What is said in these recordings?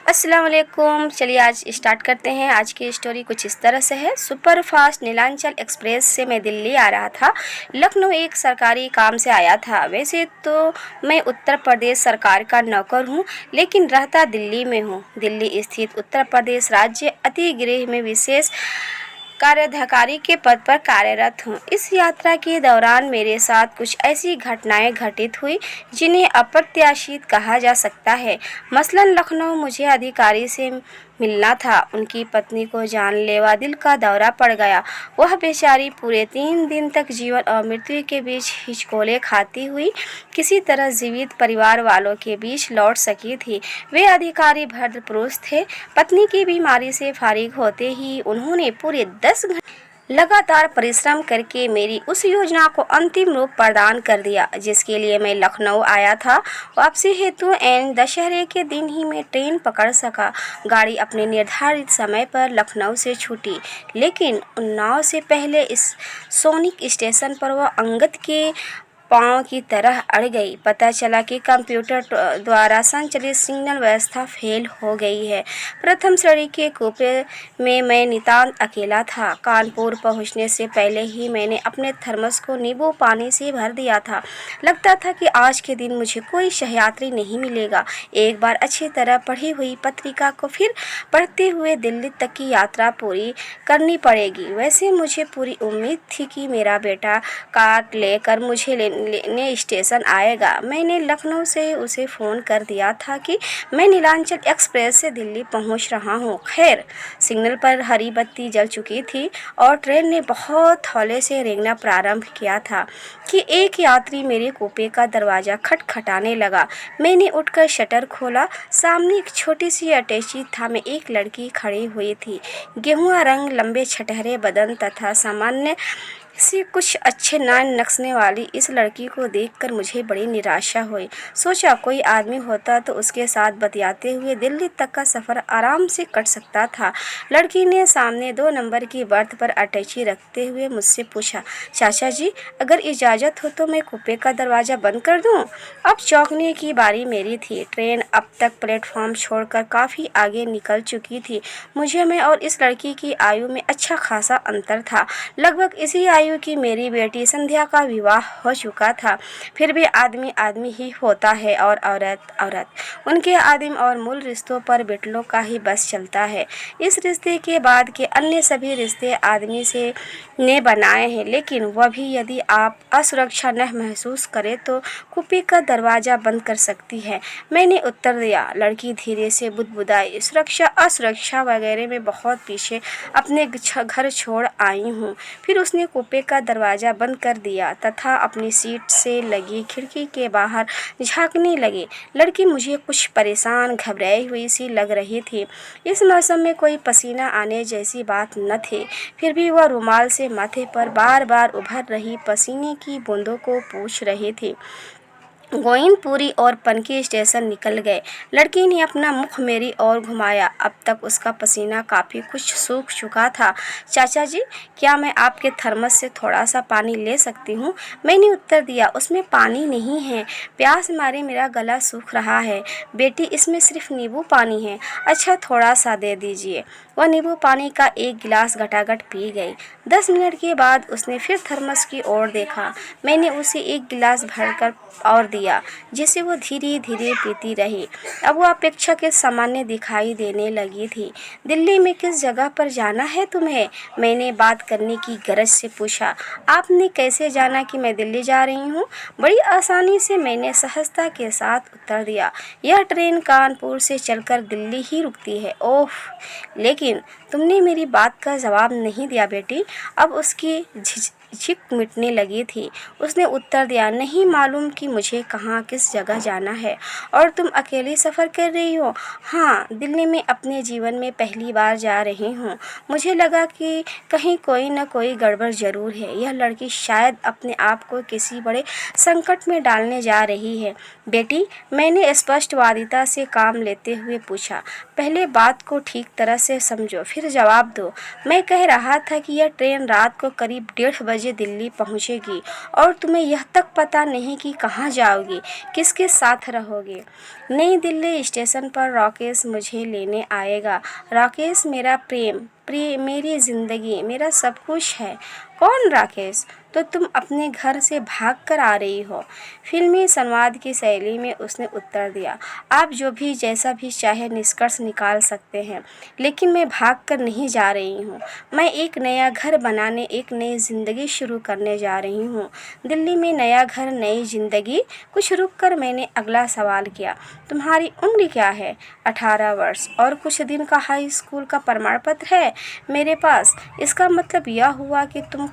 अस्सलाम वालेकुम। चलिए आज स्टार्ट करते हैं। आज की स्टोरी कुछ इस तरह से है। सुपर फास्ट नीलांचल एक्सप्रेस से मैं दिल्ली आ रहा था। लखनऊ एक सरकारी काम से आया था। वैसे तो मैं उत्तर प्रदेश सरकार का नौकर हूँ, लेकिन रहता दिल्ली में हूँ। दिल्ली स्थित उत्तर प्रदेश राज्य अतिगृह में विशेष कार्याधिकारी के पद पर कार्यरत हूँ। इस यात्रा के दौरान मेरे साथ कुछ ऐसी घटनाएं घटित हुई जिन्हें अप्रत्याशित कहा जा सकता है। मसलन लखनऊ मुझे अधिकारी से मिलना था। उनकी पत्नी को जानलेवा दिल का दौरा पड़ गया। वह बेचारी पूरे 3 दिन तक जीवन और मृत्यु के बीच हिचकोले खाती हुई किसी तरह जीवित परिवार वालों के बीच लौट सकी थी। वे अधिकारी भद्र पुरुष थे। पत्नी की बीमारी से फारिग होते ही उन्होंने पूरे 10 घंटे लगातार परिश्रम करके मेरी उस योजना को अंतिम रूप प्रदान कर दिया जिसके लिए मैं लखनऊ आया था। वापसी हेतु एन दशहरे के दिन ही मैं ट्रेन पकड़ सका। गाड़ी अपने निर्धारित समय पर लखनऊ से छूटी, लेकिन उन्नाव से पहले इस सोनिक स्टेशन पर वह अंगद के पाँव की तरह अड़ गई। पता चला कि कंप्यूटर द्वारा संचालित सिग्नल व्यवस्था फेल हो गई है। प्रथम श्रेणी के कूपे में मैं नितांत अकेला था। कानपुर पहुंचने से पहले ही मैंने अपने थर्मस को नींबू पानी से भर दिया था। लगता था कि आज के दिन मुझे कोई सहयात्री नहीं मिलेगा। एक बार अच्छी तरह पढ़ी हुई पत्रिका को फिर पढ़ते हुए दिल्ली तक की यात्रा पूरी करनी पड़ेगी। वैसे मुझे पूरी उम्मीद थी कि मेरा बेटा कार लेकर मुझे लेने स्टेशन आएगा। मैंने लखनऊ से उसे फ़ोन कर दिया था कि मैं नीलांचल एक्सप्रेस से दिल्ली पहुंच रहा हूं। खैर, सिग्नल पर हरी बत्ती जल चुकी थी और ट्रेन ने बहुत हौले से रेंगना प्रारंभ किया था कि एक यात्री मेरे कूपे का दरवाज़ा खटखटाने लगा। मैंने उठकर शटर खोला। सामने एक छोटी सी अटैची था में एक लड़की खड़ी हुई थी। गेहुआ रंग, लंबे छटहरे बदन तथा सामान्य से कुछ अच्छे नान नक्शने वाली इस लड़की को देखकर मुझे बड़ी निराशा हुई। सोचा कोई आदमी होता तो उसके साथ बतियाते हुए दिल्ली तक का सफ़र आराम से कट सकता था। लड़की ने सामने 2 नंबर की बर्थ पर अटैची रखते हुए मुझसे पूछा, चाचा जी, अगर इजाज़त हो तो मैं कूपे का दरवाज़ा बंद कर दूं? अब चौंकने की बारी मेरी थी। ट्रेन अब तक प्लेटफॉर्म छोड़कर काफ़ी आगे निकल चुकी थी। मुझे में और इस लड़की की आयु में अच्छा खासा अंतर था। लगभग इसी आयु की मेरी बेटी संध्या का विवाह हो चुका था। फिर भी आदमी आदमी ही होता है और औरत औरत। उनके आदिम और मूल रिश्तों पर बेटलों का ही बस चलता है। इस रिश्ते के बाद के अन्य सभी रिश्ते आदमी से ने बनाए हैं, लेकिन वह भी यदि आप असुरक्षा न महसूस करें तो कूपे का दरवाज़ा बंद कर सकती है। मैंने उत्तर दिया। लड़की धीरे से बुदबुदाई, सुरक्षा असुरक्षा वगैरह में बहुत पीछे अपने घर छोड़ आई हूँ। फिर उसने कूपे का दरवाज़ा बंद कर दिया तथा अपनी सीट से लगी खिड़की के बाहर झांकने लगी। लड़की मुझे कुछ परेशान, घबराई हुई सी लग रही थी। इस मौसम में कोई पसीना आने जैसी बात न थी। फिर भी वह रुमाल से माथे पर बार बार उभर रही पसीने की बूंदों को पोंछ रही थी। गोविंदपुरी और पनकी स्टेशन निकल गए। लड़की ने अपना मुख मेरी ओर घुमाया। अब तक उसका पसीना काफ़ी कुछ सूख चुका था। चाचा जी, क्या मैं आपके थर्मस से थोड़ा सा पानी ले सकती हूँ? मैंने उत्तर दिया, उसमें पानी नहीं है। प्यास मारे मेरा गला सूख रहा है। बेटी, इसमें सिर्फ नींबू पानी है। अच्छा, थोड़ा सा दे दीजिए। वह नींबू पानी का एक गिलास घटाघट पी गई। 10 मिनट के बाद उसने फिर थर्मस की ओर देखा। मैंने उसे एक गिलास भरकर और दिया, जिसे वो धीरे धीरे पीती रही। अब वो अपेक्षाकृत सामान्य दिखाई देने लगी थी। दिल्ली में किस जगह पर जाना है तुम्हें? मैंने बात करने की गरज से पूछा। आपने कैसे जाना कि मैं दिल्ली जा रही हूँ? बड़ी आसानी से मैंने सहजता के साथ उत्तर दिया। यह ट्रेन कानपुर से चलकर दिल्ली ही रुकती है। ओह, लेकिन तुमने मेरी बात का जवाब नहीं दिया बेटी। अब उसकी झिक मिटने लगी थी। उसने उत्तर दिया, नहीं मालूम कि मुझे कहाँ किस जगह जाना है। और तुम अकेली सफ़र कर रही हो? हाँ, दिल्ली में अपने जीवन में पहली बार जा रही हूँ। मुझे लगा कि कहीं कोई न कोई गड़बड़ ज़रूर है। यह लड़की शायद अपने आप को किसी बड़े संकट में डालने जा रही है। बेटी, मैंने स्पष्टवादिता से काम लेते हुए पूछा, पहले बात को ठीक तरह से समझो, फिर जवाब दो। मैं कह रहा था कि यह ट्रेन रात को करीब 1:30 बजे बजे दिल्ली पहुंचेगी और तुम्हें यह तक पता नहीं कि कहाँ जाओगी, किसके साथ रहोगे। नई दिल्ली स्टेशन पर राकेश मुझे लेने आएगा। राकेश मेरा प्रेम, मेरी ज़िंदगी, मेरा सब कुछ है। कौन राकेश? तो तुम अपने घर से भाग कर आ रही हो। फिल्मी संवाद की शैली में उसने उत्तर दिया। आप जो भी जैसा भी चाहे निष्कर्ष निकाल सकते हैं, लेकिन मैं भाग कर नहीं जा रही हूँ। मैं एक नया घर बनाने, एक नई ज़िंदगी शुरू करने जा रही हूँ। दिल्ली में नया घर, नई ज़िंदगी। कुछ रुक कर मैंने अगला सवाल किया। तुम्हारी उम्र क्या है? 18 वर्ष। और कुछ दिन का हाई स्कूल का प्रमाण पत्र है मेरे पास। इसका मतलब यह हुआ कि तुम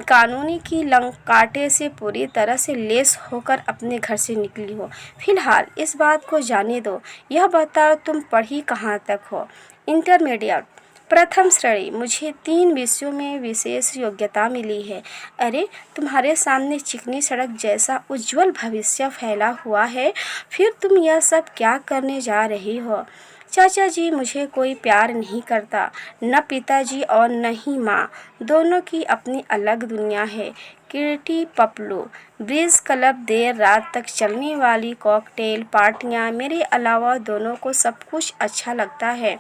कानूनी की कांटे से पूरी तरह से लेस होकर अपने घर से निकली हो। फिलहाल इस बात को जाने दो। यह बताओ तुम पढ़ी कहाँ तक हो? इंटरमीडिएट, प्रथम श्रेणी। मुझे 3 विषयों में विशेष योग्यता मिली है। अरे, तुम्हारे सामने चिकनी सड़क जैसा उज्जवल भविष्य फैला हुआ है, फिर तुम यह सब क्या करने जा रही हो? चाचा जी, मुझे कोई प्यार नहीं करता, न पिताजी और न ही माँ। दोनों की अपनी अलग दुनिया है। किटी पपलू, ब्रिज क्लब, देर रात तक चलने वाली कॉकटेल पार्टियाँ, मेरे अलावा दोनों को सब कुछ अच्छा लगता है।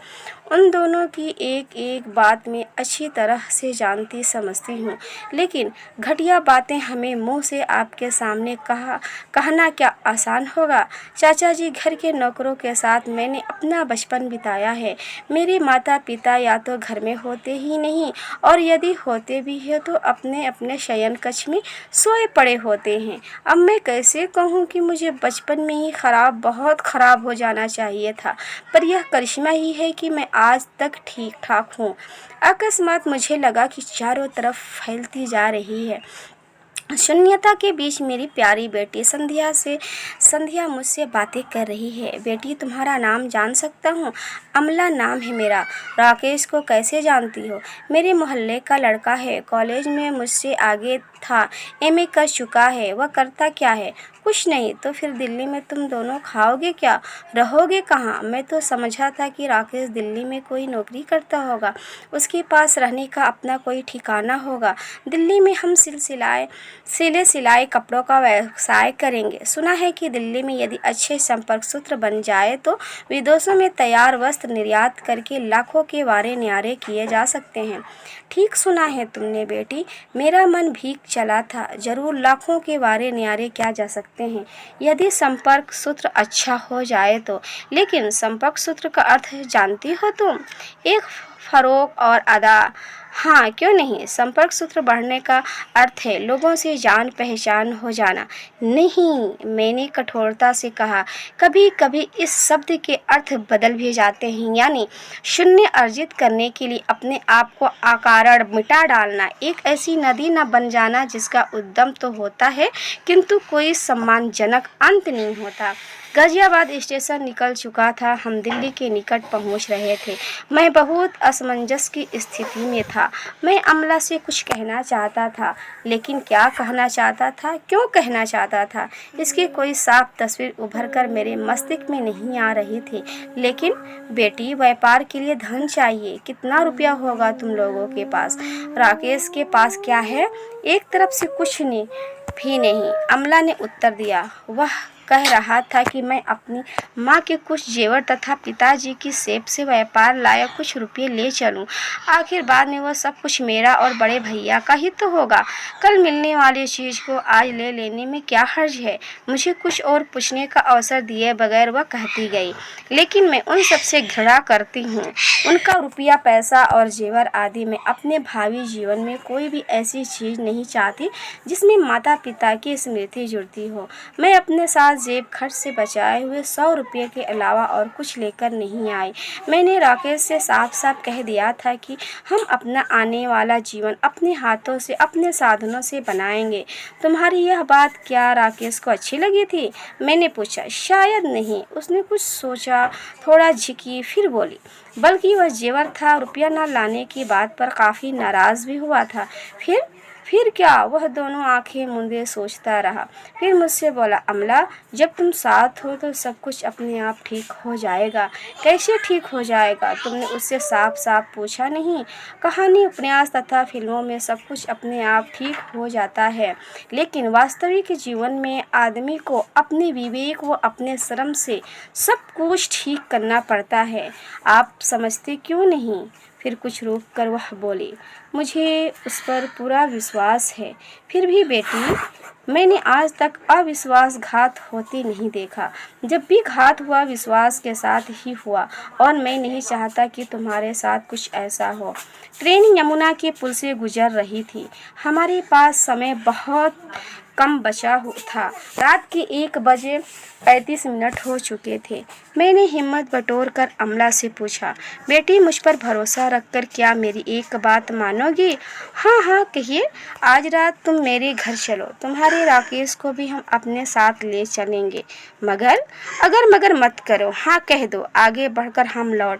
उन दोनों की एक एक बात मैं अच्छी तरह से जानती समझती हूँ, लेकिन घटिया बातें हमें मुंह से आपके सामने कहना क्या आसान होगा? चाचा जी, घर के नौकरों के साथ मैंने अपना बचपन बिताया है। मेरे माता पिता या तो घर में होते ही नहीं, और यदि होते भी हैं तो अपने अपने शयन कक्ष में सोए पड़े होते हैं। अब मैं कैसे कहूँ कि मुझे बचपन में ही बहुत ख़राब हो जाना चाहिए था, पर यह करिश्मा ही है कि मैं आज तक ठीक ठाक हूँ। अकस्मात मुझे लगा कि चारों तरफ फैलती जा रही है शून्यता के बीच मेरी प्यारी बेटी संध्या मुझसे बातें कर रही है। बेटी, तुम्हारा नाम जान सकता हूँ? अमला नाम है मेरा। राकेश को कैसे जानती हो? मेरे मोहल्ले का लड़का है, कॉलेज में मुझसे आगे था, एमए कर चुका है। वह करता क्या है? कुछ नहीं। तो फिर दिल्ली में तुम दोनों खाओगे क्या? रहोगे कहाँ? मैं तो समझा था कि राकेश दिल्ली में कोई नौकरी करता होगा, उसके पास रहने का अपना कोई ठिकाना होगा। दिल्ली में हम सिलाई कपड़ों का व्यवसाय करेंगे। सुना है कि दिल्ली में यदि अच्छे संपर्क सूत्र बन जाए तो विदेशों में तैयार वस्त्र निर्यात करके लाखों के वारे न्यारे किए जा सकते हैं। ठीक सुना है तुमने बेटी, मेरा मन भीग चला था। जरूर लाखों के वारे न्यारे किया जा सकते हैं यदि संपर्क सूत्र अच्छा हो जाए तो। लेकिन संपर्क सूत्र का अर्थ जानती हो तुम? एक फरोग और अदा। हाँ, क्यों नहीं। संपर्क सूत्र बढ़ने का अर्थ है लोगों से जान पहचान हो जाना। नहीं, मैंने कठोरता से कहा। कभी कभी इस शब्द के अर्थ बदल भी जाते हैं, यानी शून्य अर्जित करने के लिए अपने आप को अकारण मिटा डालना। एक ऐसी नदी न बन जाना जिसका उद्गम तो होता है किंतु कोई सम्मानजनक अंत नहीं होता। गाजियाबाद स्टेशन निकल चुका था। हम दिल्ली के निकट पहुंच रहे थे। मैं बहुत असमंजस की स्थिति में था। मैं अमला से कुछ कहना चाहता था, लेकिन क्या कहना चाहता था, क्यों कहना चाहता था, इसकी कोई साफ तस्वीर उभर कर मेरे मस्तिष्क में नहीं आ रही थी। लेकिन बेटी, व्यापार के लिए धन चाहिए। कितना रुपया होगा तुम लोगों के पास? राकेश के पास क्या है? एक तरफ से कुछ भी नहीं, अमला ने उत्तर दिया। वह कह रहा था कि मैं अपनी माँ के कुछ जेवर तथा पिताजी की सेब से व्यापार लाया कुछ रुपये ले चलूं। आखिर बाद में वह सब कुछ मेरा और बड़े भैया का ही तो होगा। कल मिलने वाली चीज़ को आज ले लेने में क्या हर्ज है? मुझे कुछ और पूछने का अवसर दिए बगैर वह कहती गई। लेकिन मैं उन सबसे घृणा करती हूँ, उनका रुपया, पैसा और जेवर आदि। मैं अपने भावी जीवन में कोई भी ऐसी चीज़ नहीं चाहती जिसमें माता पिता की स्मृति जुड़ती हो। मैं अपने साथ जेब खर्च से बचाए हुए 100 रुपये के अलावा और कुछ लेकर नहीं आई। मैंने राकेश से साफ साफ कह दिया था कि हम अपना आने वाला जीवन अपने हाथों से, अपने साधनों से बनाएंगे। तुम्हारी यह बात क्या राकेश को अच्छी लगी थी? मैंने पूछा। शायद नहीं। उसने कुछ सोचा, थोड़ा झिकी, फिर बोली। बल्कि वह जेवर था रुपया न लाने की बात पर काफ़ी नाराज़ भी हुआ था। फिर क्या? वह दोनों आंखें मूंदे सोचता रहा। फिर मुझसे बोला, अमला, जब तुम साथ हो तो सब कुछ अपने आप ठीक हो जाएगा। कैसे ठीक हो जाएगा? तुमने उससे साफ साफ पूछा नहीं? कहानी, उपन्यास तथा फिल्मों में सब कुछ अपने आप ठीक हो जाता है, लेकिन वास्तविक जीवन में आदमी को अपने विवेक व अपने श्रम से सब कुछ ठीक करना पड़ता है। आप समझते क्यों नहीं? फिर कुछ रुक कर वह बोली, मुझे उस पर पूरा विश्वास है। फिर भी बेटी, मैंने आज तक अविश्वासघात होते नहीं देखा। जब भी घात हुआ विश्वास के साथ ही हुआ, और मैं नहीं चाहता कि तुम्हारे साथ कुछ ऐसा हो। ट्रेन यमुना के पुल से गुजर रही थी। हमारे पास समय बहुत कम बचा था। रात के 1:35 हो चुके थे। मैंने हिम्मत बटोर कर अमला से पूछा, बेटी, मुझ पर भरोसा रखकर क्या मेरी एक बात मानोगी? हाँ हाँ कहिए। आज रात तुम मेरे घर चलो। तुम्हारे राकेश को भी हम अपने साथ ले चलेंगे। अगर मत करो। हाँ कह दो। आगे बढ़कर हम लौट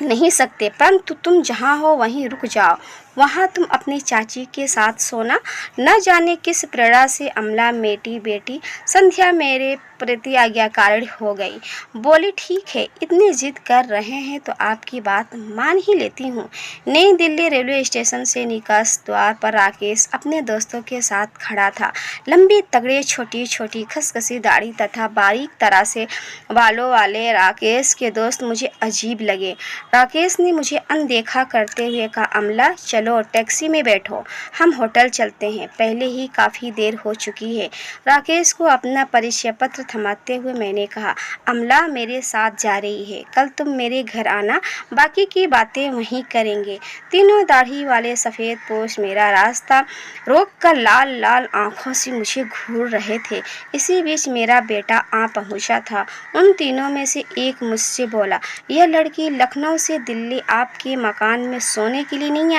नहीं सकते, परंतु तुम जहाँ हो वहीं रुक जाओ। वहाँ तुम अपनी चाची के साथ सोना। न जाने किस प्रेरणा से अमला मेरी बेटी संध्या मेरे प्रति आज्ञाकारी हो गई। बोली, ठीक है, इतनी जिद कर रहे हैं तो आपकी बात मान ही लेती हूँ। नई दिल्ली रेलवे स्टेशन से निकास द्वार पर राकेश अपने दोस्तों के साथ खड़ा था। लंबी तगड़े, छोटी छोटी खसखसी दाढ़ी तथा बारीक तरह से बालों वाले राकेश के दोस्त मुझे अजीब लगे। राकेश ने मुझे अनदेखा करते हुए कहा, अमला, चलो टैक्सी में बैठो, हम होटल चलते हैं। पहले ही काफ़ी देर हो चुकी है। राकेश को अपना परिचय पत्र थमाते हुए मैंने कहा, अमला मेरे साथ जा रही है। कल तुम मेरे घर आना, बाकी की बातें वहीं करेंगे। तीनों दाढ़ी वाले सफ़ेद पोश मेरा रास्ता रोक कर लाल लाल आंखों से मुझे घूर रहे थे। इसी बीच मेरा बेटा आ पहुंचा था। उन तीनों में से एक मुझसे बोला, यह लड़की लखनऊ से दिल्ली आपके मकान में सोने के लिए नहीं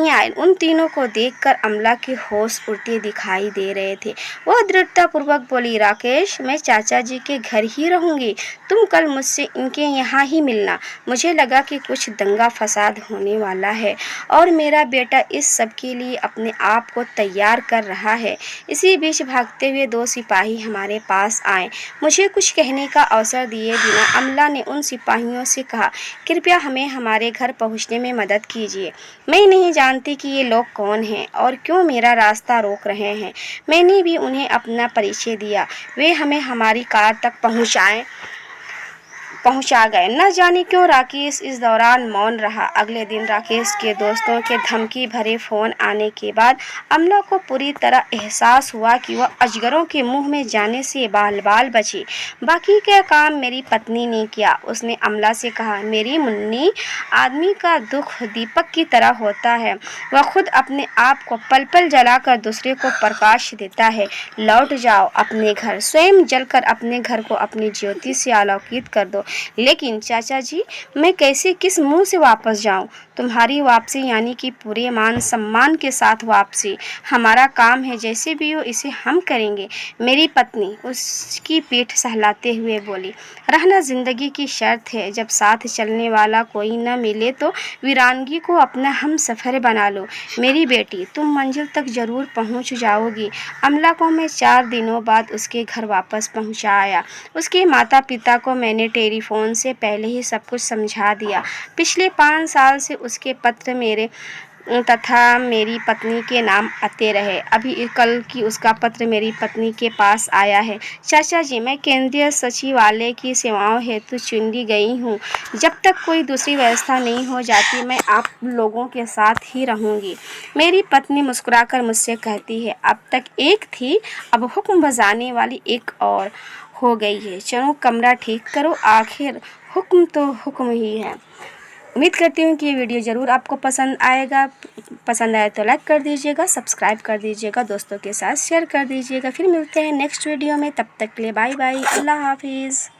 आए। उन तीनों को देखकर अमला के होश उड़ते दिखाई दे रहे थे। वह दृढ़तापूर्वक बोली, राकेश, मैं चाचा जी के घर ही रहूंगी। तुम कल मुझसे इनके यहाँ ही मिलना। मुझे लगा कि कुछ दंगा फसाद होने वाला है और मेरा बेटा इस सब के लिए अपने आप को तैयार कर रहा है। इसी बीच भागते हुए 2 सिपाही हमारे पास आए। मुझे कुछ कहने का अवसर दिए बिना अमला ने उन सिपाहियों से कहा, कृपया हमें हमारे घर पहुँचने में मदद कीजिए। मैं नहीं जानती कि ये लोग कौन हैं और क्यों मेरा रास्ता रोक रहे हैं। मैंने भी उन्हें अपना परिचय दिया। वे हमें हमारी कार तक पहुंचा गए। न जाने क्यों राकेश इस दौरान मौन रहा। अगले दिन राकेश के दोस्तों के धमकी भरे फ़ोन आने के बाद अमला को पूरी तरह एहसास हुआ कि वह अजगरों के मुंह में जाने से बाल बाल बची। बाकी का काम मेरी पत्नी ने किया। उसने अमला से कहा, मेरी मुन्नी, आदमी का दुख दीपक की तरह होता है। वह खुद अपने आप को पल पल जलाकर दूसरे को प्रकाश देता है। लौट जाओ अपने घर, स्वयं जलकर अपने घर को अपनी ज्योति से आलोकित कर दो। लेकिन चाचा जी, मैं कैसे, किस मुंह से वापस जाऊं? तुम्हारी वापसी यानी कि पूरे मान सम्मान के साथ वापसी। हमारा काम है, जैसे भी हो इसे हम करेंगे। मेरी पत्नी उसकी पीठ सहलाते हुए बोली, रहना जिंदगी की शर्त है। जब साथ चलने वाला कोई न मिले तो वीरानगी को अपना हम सफ़र बना लो। मेरी बेटी, तुम मंजिल तक जरूर पहुंच जाओगी। अमला को मैं 4 दिनों बाद उसके घर वापस पहुंचाया। उसके माता पिता को मैंने टेलीफोन से पहले ही सब कुछ समझा दिया। पिछले 5 साल से उसके पत्र मेरे तथा मेरी पत्नी के नाम आते रहे। अभी कल की उसका पत्र मेरी पत्नी के पास आया है। चाचा जी, मैं केंद्रीय सचिवालय की सेवाओं हेतु चुनी गई हूँ। जब तक कोई दूसरी व्यवस्था नहीं हो जाती मैं आप लोगों के साथ ही रहूँगी। मेरी पत्नी मुस्कुराकर मुझसे कहती है, अब तक एक थी, अब हुक्म बजाने वाली एक और हो गई है। चलो कमरा ठीक करो, आखिर हुक्म तो हुक्म ही है। उम्मीद करती हूँ कि ये वीडियो ज़रूर आपको पसंद आएगा। पसंद आए तो लाइक कर दीजिएगा, सब्सक्राइब कर दीजिएगा, दोस्तों के साथ शेयर कर दीजिएगा। फिर मिलते हैं नेक्स्ट वीडियो में। तब तक के लिए बाय बाय, अल्लाह हाफिज़।